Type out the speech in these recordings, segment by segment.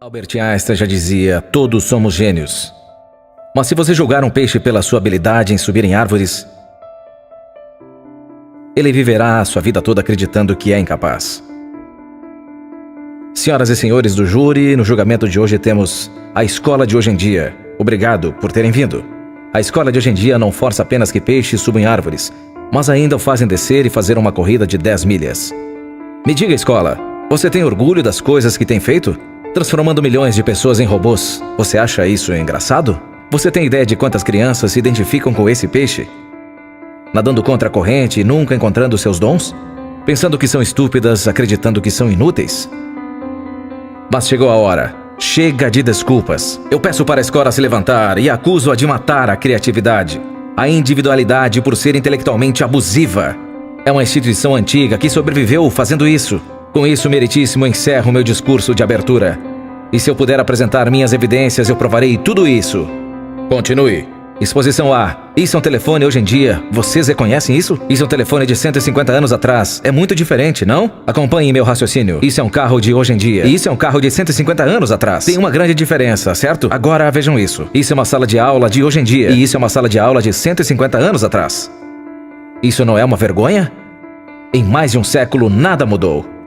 Albert Einstein já dizia, todos somos gênios. Mas se você julgar um peixe pela sua habilidade em subir em árvores, ele viverá a sua vida toda acreditando que é incapaz. Senhoras e senhores do júri, no julgamento de hoje temos a escola de hoje em dia. Obrigado por terem vindo. A escola de hoje em dia não força apenas que peixes subam em árvores, mas ainda o fazem descer e fazer uma corrida de 10 milhas. Me diga, escola, você tem orgulho das coisas que tem feito? Transformando milhões de pessoas em robôs. Você acha isso engraçado? Você tem ideia de quantas crianças se identificam com esse peixe? Nadando contra a corrente e nunca encontrando seus dons? Pensando que são estúpidas, acreditando que são inúteis? Mas chegou a hora. Chega de desculpas. Eu peço para a escola se levantar e acuso-a de matar a criatividade, a individualidade por ser intelectualmente abusiva. É uma instituição antiga que sobreviveu fazendo isso. Com isso, meritíssimo, encerro meu discurso de abertura. E se eu puder apresentar minhas evidências, eu provarei tudo isso. Continue. Exposição A. Isso é um telefone hoje em dia. Vocês reconhecem isso? Isso é um telefone de 150 anos atrás. É muito diferente, não? Acompanhem meu raciocínio. Isso é um carro de hoje em dia. E isso é um carro de 150 anos atrás. Tem uma grande diferença, certo? Agora vejam isso. Isso é uma sala de aula de hoje em dia. E isso é uma sala de aula de 150 anos atrás. Isso não é uma vergonha? Em mais de um século, nada mudou.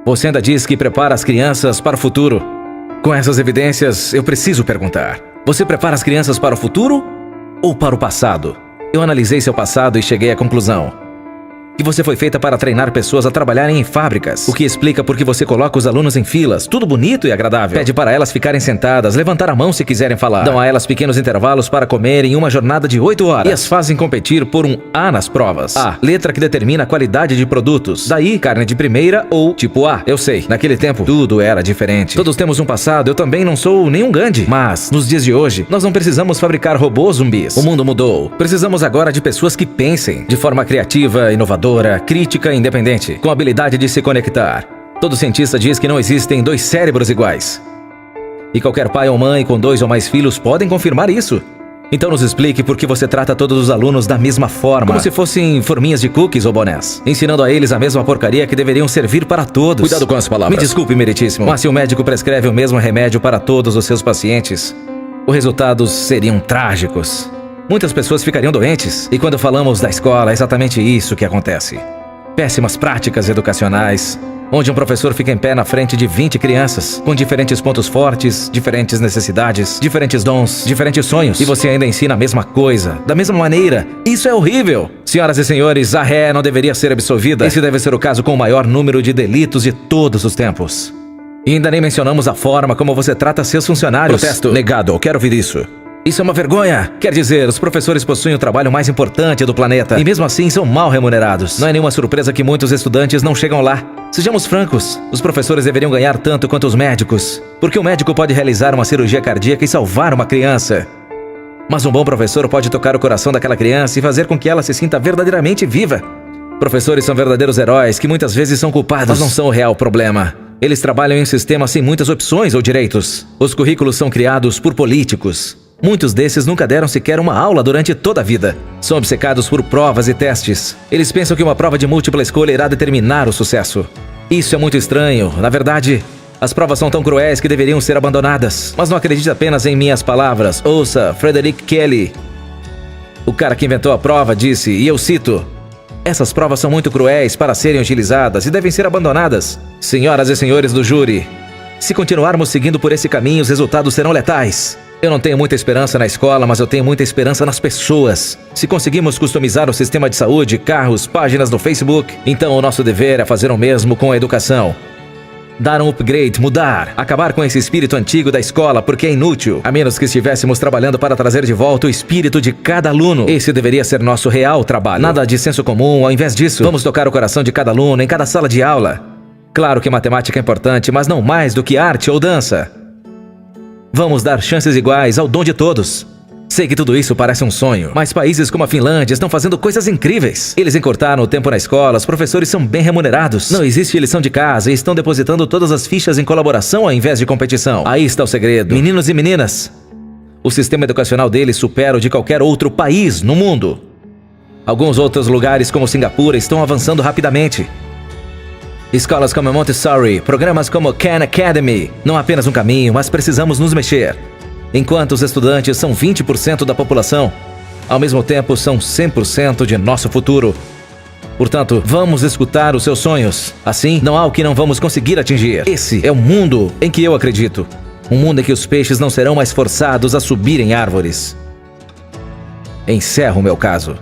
Você ainda diz que prepara as crianças para o futuro. Com essas evidências, eu preciso perguntar. Você prepara as crianças para o futuro ou para o passado? Eu analisei seu passado e cheguei à conclusão que você foi feita para treinar pessoas a trabalharem em fábricas. O que explica por que você coloca os alunos em filas, tudo bonito e agradável. Pede para elas ficarem sentadas, levantar a mão se quiserem falar. Dão a elas pequenos intervalos para comer em uma jornada de 8 horas. E as fazem competir por um A nas provas. A, letra que determina a qualidade de produtos. Daí, carne de primeira ou tipo A. Eu sei, naquele tempo, tudo era diferente. Todos temos um passado, eu também não sou nenhum Gandhi. Mas, nos dias de hoje, nós não precisamos fabricar robôs zumbis. O mundo mudou. Precisamos agora de pessoas que pensem de forma criativa, inovadora, crítica e independente, com a habilidade de se conectar. Todo cientista diz que não existem dois cérebros iguais. E qualquer pai ou mãe com 2 ou mais filhos podem confirmar isso. Então nos explique por que você trata todos os alunos da mesma forma, como se fossem forminhas de cookies ou bonés, ensinando a eles a mesma porcaria que deveriam servir para todos. Cuidado com as palavras. Me desculpe, meritíssimo, mas se o médico prescreve o mesmo remédio para todos os seus pacientes, os resultados seriam trágicos. Muitas pessoas ficariam doentes. E quando falamos da escola, é exatamente isso que acontece. Péssimas práticas educacionais, onde um professor fica em pé na frente de 20 crianças, com diferentes pontos fortes, diferentes necessidades, diferentes dons, diferentes sonhos. E você ainda ensina a mesma coisa, da mesma maneira. Isso é horrível! Senhoras e senhores, a ré não deveria ser absolvida. Esse deve ser o caso com o maior número de delitos de todos os tempos. E ainda nem mencionamos a forma como você trata seus funcionários. Protesto. Negado, quero ouvir isso. Isso é uma vergonha! Quer dizer, os professores possuem o trabalho mais importante do planeta e mesmo assim são mal remunerados. Não é nenhuma surpresa que muitos estudantes não chegam lá. Sejamos francos, os professores deveriam ganhar tanto quanto os médicos, porque o médico pode realizar uma cirurgia cardíaca e salvar uma criança. Mas um bom professor pode tocar o coração daquela criança e fazer com que ela se sinta verdadeiramente viva. Professores são verdadeiros heróis que muitas vezes são culpados, mas não são o real problema. Eles trabalham em um sistema sem muitas opções ou direitos. Os currículos são criados por políticos. Muitos desses nunca deram sequer uma aula durante toda a vida. São obcecados por provas e testes. Eles pensam que uma prova de múltipla escolha irá determinar o sucesso. Isso é muito estranho. Na verdade, as provas são tão cruéis que deveriam ser abandonadas. Mas não acredite apenas em minhas palavras. Ouça, Frederick Kelly, o cara que inventou a prova, disse, e eu cito: essas provas são muito cruéis para serem utilizadas e devem ser abandonadas. Senhoras e senhores do júri, se continuarmos seguindo por esse caminho, os resultados serão letais. Eu não tenho muita esperança na escola, mas eu tenho muita esperança nas pessoas. Se conseguimos customizar o sistema de saúde, carros, páginas no Facebook, então o nosso dever é fazer o mesmo com a educação. Dar um upgrade, mudar, acabar com esse espírito antigo da escola, porque é inútil, a menos que estivéssemos trabalhando para trazer de volta o espírito de cada aluno. Esse deveria ser nosso real trabalho. Nada de senso comum, ao invés disso, vamos tocar o coração de cada aluno em cada sala de aula. Claro que matemática é importante, mas não mais do que arte ou dança. Vamos dar chances iguais ao dom de todos. Sei que tudo isso parece um sonho, mas países como a Finlândia estão fazendo coisas incríveis. Eles encurtaram o tempo na escola, os professores são bem remunerados. Não existe lição de casa e estão depositando todas as fichas em colaboração ao invés de competição. Aí está o segredo. Meninos e meninas, o sistema educacional deles supera o de qualquer outro país no mundo. Alguns outros lugares como Singapura estão avançando rapidamente. Escolas como Montessori, programas como Khan Academy, não apenas um caminho, mas precisamos nos mexer. Enquanto os estudantes são 20% da população, ao mesmo tempo são 100% de nosso futuro. Portanto, vamos escutar os seus sonhos. Assim, não há o que não vamos conseguir atingir. Esse é o mundo em que eu acredito. Um mundo em que os peixes não serão mais forçados a subir em árvores. Encerro meu caso.